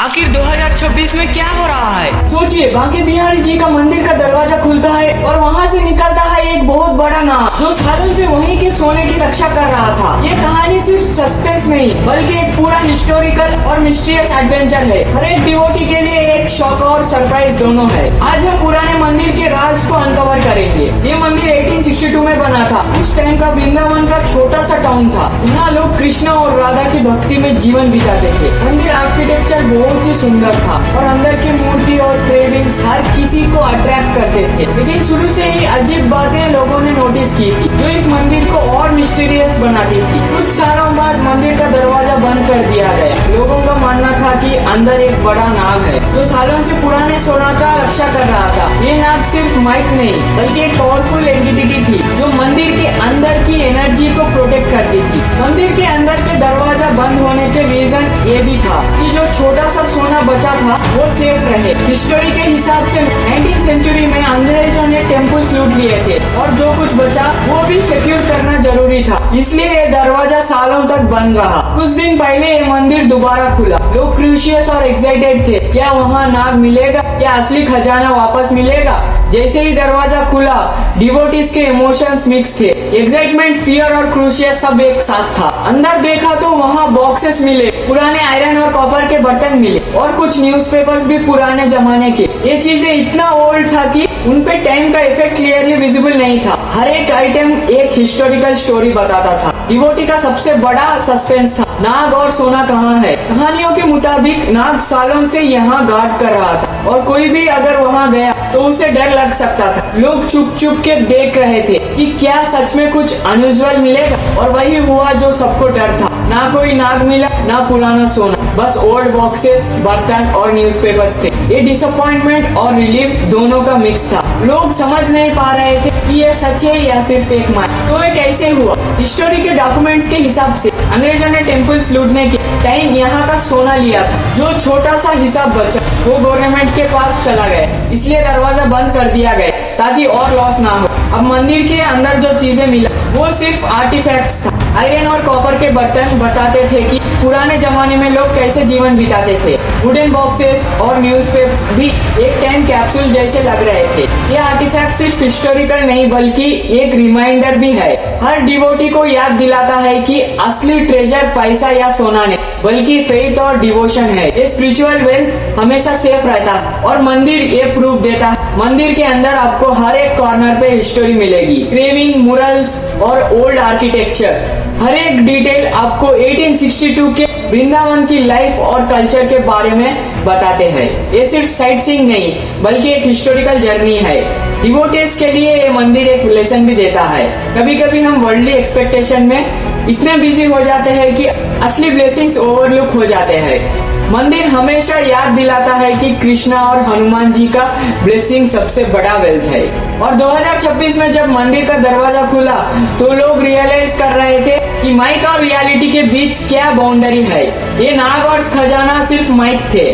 आखिर 2026 में क्या हो रहा है। सोचिए, बांके बिहारी जी का मंदिर का दरवाजा खुलता है और वहाँ से निकलता है एक बहुत बड़ा नाग जो सालों से वहीं के सोने की रक्षा कर रहा था। ये कहानी सिर्फ सस्पेंस नहीं बल्कि एक पूरा हिस्टोरिकल और मिस्टीरियस एडवेंचर है। हर एक डिवोटी के लिए एक शॉक और सरप्राइज दोनों है। आज हम पुराने मंदिर के राज को अनकवर करेंगे। ये मंदिर 1862 में बना था। उस टाइम का वृंदावन का छोटा सा टाउन था जहाँ लोग कृष्णा और राधा की भक्ति में जीवन बिताते थे। मंदिर आर्किटेक्चर बहुत ही सुंदर था और अंदर की मूर्ति और क्रेविंग्स हर किसी को अट्रैक्ट करते थे। लेकिन शुरू से ही अजीब बातें लोगों ने नोटिस की थी जो इस मंदिर को और मिस्टीरियस बनाती थी। कुछ सालों बाद मंदिर का दरवाजा बंद कर दिया गया। लोगों का मानना था कि अंदर एक बड़ा नाग है जो सालों से पुराने सोना का रक्षा कर रहा था। ये नाग सिर्फ माइक नहीं बल्कि एक पावरफुल एंटिटी थी जो मंदिर के अंदर की एनर्जी को प्रोटेक्ट करती थी। मंदिर के अंदर के दरवाजा बंद होने के रीजन ये भी था कि जो छोटा सा सोना बचा था वो सेफ रहे। हिस्टोरी के हिसाब से 19th सेंचुरी में अंग्रेजों ने टेम्पल्स लूट लिए थे और जो कुछ बचा वो भी सिक्योर करना जरूरी था, इसलिए ये दरवाजा सालों तक बंद रहा। कुछ दिन पहले ये मंदिर दोबारा खुला। लोग क्यूरियस और एक्साइटेड थे, क्या वहाँ नाग मिलेगा, क्या असली खजाना वापस मिलेगा। जैसे ही दरवाजा खुला डिवोटीज के इमोशंस मिक्स थे। एक्साइटमेंट, फियर और क्रूशियस सब एक साथ था। अंदर देखा तो वहाँ बॉक्सेस मिले, पुराने आयरन और कॉपर के बर्तन मिले और कुछ न्यूज़पेपर्स भी पुराने जमाने के। ये चीजें इतना ओल्ड था कि उन पे टाइम का इफेक्ट क्लियरली विजिबल नहीं था। हर एक आइटम एक हिस्टोरिकल स्टोरी बताता था। डिवोटी का सबसे बड़ा सस्पेंस था, नाग और सोना कहाँ है। कहानियों के मुताबिक नाग सालों से यहाँ गार्ड कर रहा था और कोई भी अगर वहाँ गया तो उसे डर लग सकता था। लोग चुप चुप के देख रहे थे कि क्या सच में कुछ अनयूजुअल मिलेगा, और वही हुआ जो सबको डर था। ना कोई नाग मिला, ना पुराना सोना, बस ओल्ड बॉक्सेस, बर्तन और न्यूज़पेपर्स थे। ये डिसअपॉइंटमेंट और रिलीफ दोनों का मिक्स था। लोग समझ नहीं पा रहे थे कि ये सच है या सिर्फ एक माया। तो ये कैसे हुआ? हिस्टोरी के डॉक्यूमेंट्स के हिसाब से अंग्रेजों ने टेम्पल्स लूटने के टाइम यहाँ का सोना लिया था। जो छोटा सा हिसाब बचा वो गवर्नमेंट के पास चला गया, इसलिए दरवाजा बंद कर दिया गया ताकि और लॉस ना हो। अब मंदिर के अंदर जो चीजें मिला वो सिर्फ आर्टिफैक्ट्स था। आयरन और कॉपर के बर्तन बताते थे कि पुराने जमाने में लोग कैसे जीवन बिताते थे। वुडन बॉक्सेस और न्यूज़पेपर्स भी एक टाइम कैप्सूल जैसे लग रहे थे। ये आर्टिफैक्ट सिर्फ हिस्टोरिकल नहीं बल्कि एक रिमाइंडर भी है। हर डिवोटी को याद दिलाता है कि असली ट्रेजर पैसा या सोना नहीं बल्कि फेथ और डिवोशन है। ये स्पिरिचुअल वेल्थ हमेशा सेफ रहता है और मंदिर ये प्रूफ देता है। मंदिर के अंदर आपको हर एक कॉर्नर पे हिस्टोरी मिलेगी, क्रेविंग, मुरल्स और ओल्ड आर्किटेक्चर। हर एक डिटेल आपको 1862 के वृंदावन की लाइफ और कल्चर के बारे में बताते हैं। ये सिर्फ साइट सीइंग नहीं बल्कि एक हिस्टोरिकल जर्नी है। डिवोटीज के लिए ये मंदिर एक लेसन भी देता है। कभी कभी हम वर्ल्डली एक्सपेक्टेशन में इतने बिजी हो जाते हैं कि असली ब्लेसिंग्स ओवरलुक हो जाते हैं। मंदिर हमेशा याद दिलाता है कि कृष्णा और हनुमान जी का ब्लेसिंग सबसे बड़ा वेल्थ है। और 2026 में जब मंदिर का दरवाजा खुला तो लोग रियलाइज कर रहे थे कि माइक और रियलिटी के बीच क्या बाउंड्री है। ये नाग और खजाना सिर्फ माइक थे,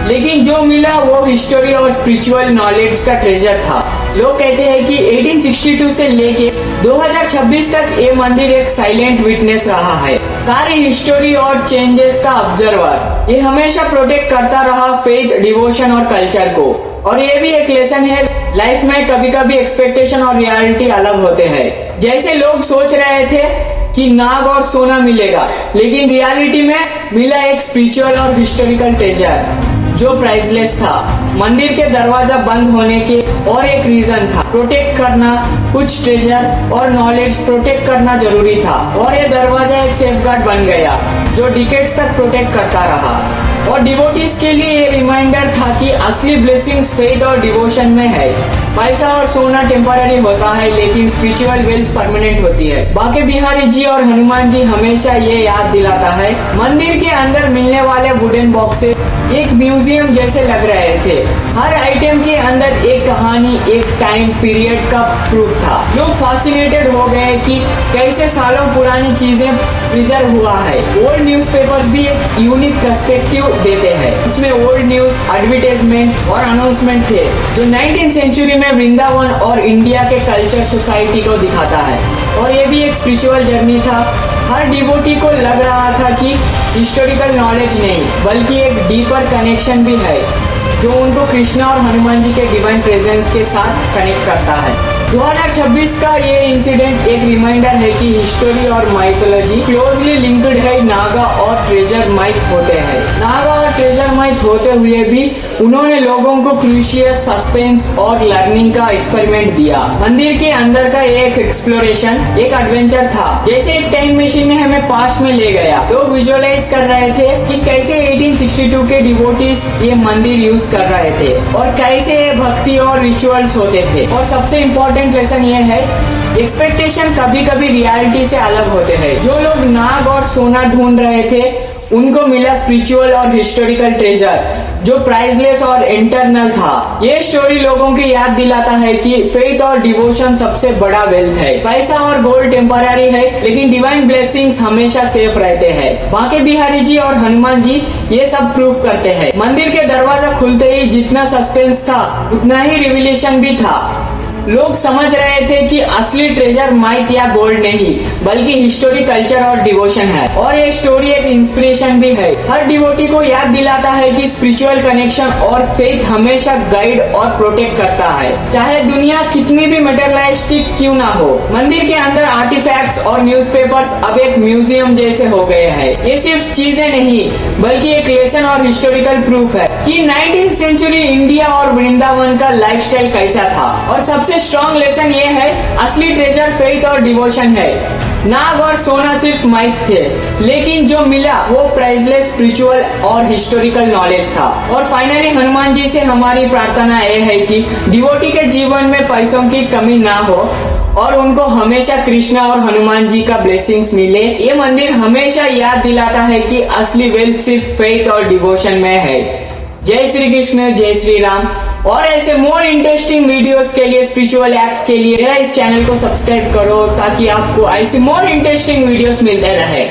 लेकिन जो मिला वो हिस्टोरी और स्पिरिचुअल नॉलेज का ट्रेजर था। लोग कहते हैं कि 1862 से लेके 2026 तक ये मंदिर एक साइलेंट विटनेस रहा है, सारी हिस्टोरी और चेंजेस का ऑब्जर्वर। ये हमेशा प्रोटेक्ट करता रहा फेथ, डिवोशन और कल्चर को। और ये भी एक लेसन है, लाइफ में कभी कभी एक्सपेक्टेशन और रियलिटी अलग होते हैं। जैसे लोग सोच रहे थे कि नाग और सोना मिलेगा, लेकिन रियलिटी में मिला एक स्पिरिचुअल और हिस्टोरिकल ट्रेजर जो प्राइसलेस था। मंदिर के दरवाजा बंद होने के और एक रीजन था, प्रोटेक्ट करना। कुछ ट्रेजर और नॉलेज प्रोटेक्ट करना जरूरी था और ये दरवाजा एक सेफगार्ड बन गया जो डिकेड्स तक प्रोटेक्ट करता रहा। और डिवोटीज के लिए ये रिमाइंडर था कि असली ब्लेसिंग्स फेथ और डिवोशन में है। पैसा और सोना टेम्पररी होता है लेकिन स्पिरिचुअल वेल्थ परमानेंट होती है। बांके बिहारी जी और हनुमान जी हमेशा ये याद दिलाता है। मंदिर के अंदर मिलने वाले वुडन बॉक्सेस एक म्यूजियम जैसे लग रहे थे। हर आइटम के अंदर एक कहानी, एक टाइम पीरियड का प्रूफ था। लोग फैसिनेटेड हो गए कि कैसे सालों पुरानी चीजें प्रिजर्व हुआ है। ओल्ड न्यूज़पेपर्स भी एक यूनिक पर्सपेक्टिव देते हैं। उसमें ओल्ड न्यूज, एडवर्टाइजमेंट और अनाउंसमेंट थे जो 19th सेंचुरी में वृंदावन और इंडिया के कल्चर सोसाइटी को दिखाता है। और ये भी एक स्पिरिचुअल जर्नी था। हर डिवोटी को लग रहा था कि हिस्टोरिकल नॉलेज नहीं बल्कि एक डीपर कनेक्शन भी है जो उनको कृष्णा और हनुमान जी के डिवाइन प्रेजेंस के साथ कनेक्ट करता है। 2026 का ये इंसिडेंट एक रिमाइंडर है कि हिस्टोरी और माइथोलॉजी क्लोजली लिंक्ड है। नागा और ट्रेजर माइथ होते हैं। नागा और ट्रेजर माइथ होते हुए भी उन्होंने लोगों को क्रूशियस सस्पेंस और लर्निंग का एक्सपेरिमेंट दिया। मंदिर के अंदर का एक एक्सप्लोरेशन एक एडवेंचर था, जैसे एक टाइम मशीन ने हमें पास्ट में ले गया। लोग विजुअलाइज कर रहे थे कि कैसे 1862 के डिवोटीज ये मंदिर यूज कर रहे थे और कैसे ये भक्ति और रिचुअल्स होते थे। और सबसे इम्पोर्टेंट लेसन ये है, एक्सपेक्टेशन कभी कभी रियलिटी से अलग होते हैं। जो लोग नाग और सोना ढूंढ रहे थे उनको मिला स्पिरिचुअल और हिस्टोरिकल ट्रेजर जो प्राइसलेस और इंटरनल था। ये स्टोरी लोगों की याद दिलाता है कि फेथ और डिवोशन सबसे बड़ा वेल्थ है। पैसा और गोल्ड टेम्पररी है लेकिन डिवाइन ब्लेसिंग्स हमेशा सेफ रहते हैं। बांके बिहारी जी और हनुमान जी ये सब प्रूव करते हैं। मंदिर के दरवाजा खुलते ही जितना सस्पेंस था उतना ही रिविलेशन भी था। लोग समझ रहे थे कि असली ट्रेजर माइथ या गोल्ड नहीं बल्कि हिस्टोरी, कल्चर और डिवोशन है। और ये स्टोरी एक इंस्पिरेशन भी है। हर डिवोटी को याद दिलाता है कि स्पिरिचुअल कनेक्शन और फेथ हमेशा गाइड और प्रोटेक्ट करता है, चाहे दुनिया कितनी भी मटेरियलिस्टिक क्यों ना हो। मंदिर के अंदर आर्टिफैक्ट्स और न्यूज़पेपर्स अब एक म्यूजियम जैसे हो गए हैं। ये सिर्फ चीजें नहीं बल्कि एक लेसन और हिस्टोरिकल प्रूफ है कि 19th सेंचुरी इंडिया और वृंदावन का लाइफस्टाइल कैसा था। और सबसे स्ट्रॉन्ग लेसन ये है, असली ट्रेजर फेथ और डिवोशन है। नाग और सोना सिर्फ माइथ थे लेकिन जो मिला वो प्राइसलेस स्पिरिचुअल और हिस्टोरिकल नॉलेज था। और फाइनली हनुमान जी से हमारी प्रार्थना ये है कि डिवोटी के जीवन में पैसों की कमी ना हो और उनको हमेशा कृष्णा और हनुमान जी का ब्लेसिंग्स मिले। ये मंदिर हमेशा याद दिलाता है कि असली वेल्थ सिर्फ फेथ और डिवोशन में है। जय श्री कृष्ण, जय श्री राम। और ऐसे मोर इंटरेस्टिंग वीडियोस के लिए, स्पिरिचुअल एक्ट्स के लिए मेरा इस चैनल को सब्सक्राइब करो ताकि आपको ऐसे मोर इंटरेस्टिंग वीडियोस मिलते रहे।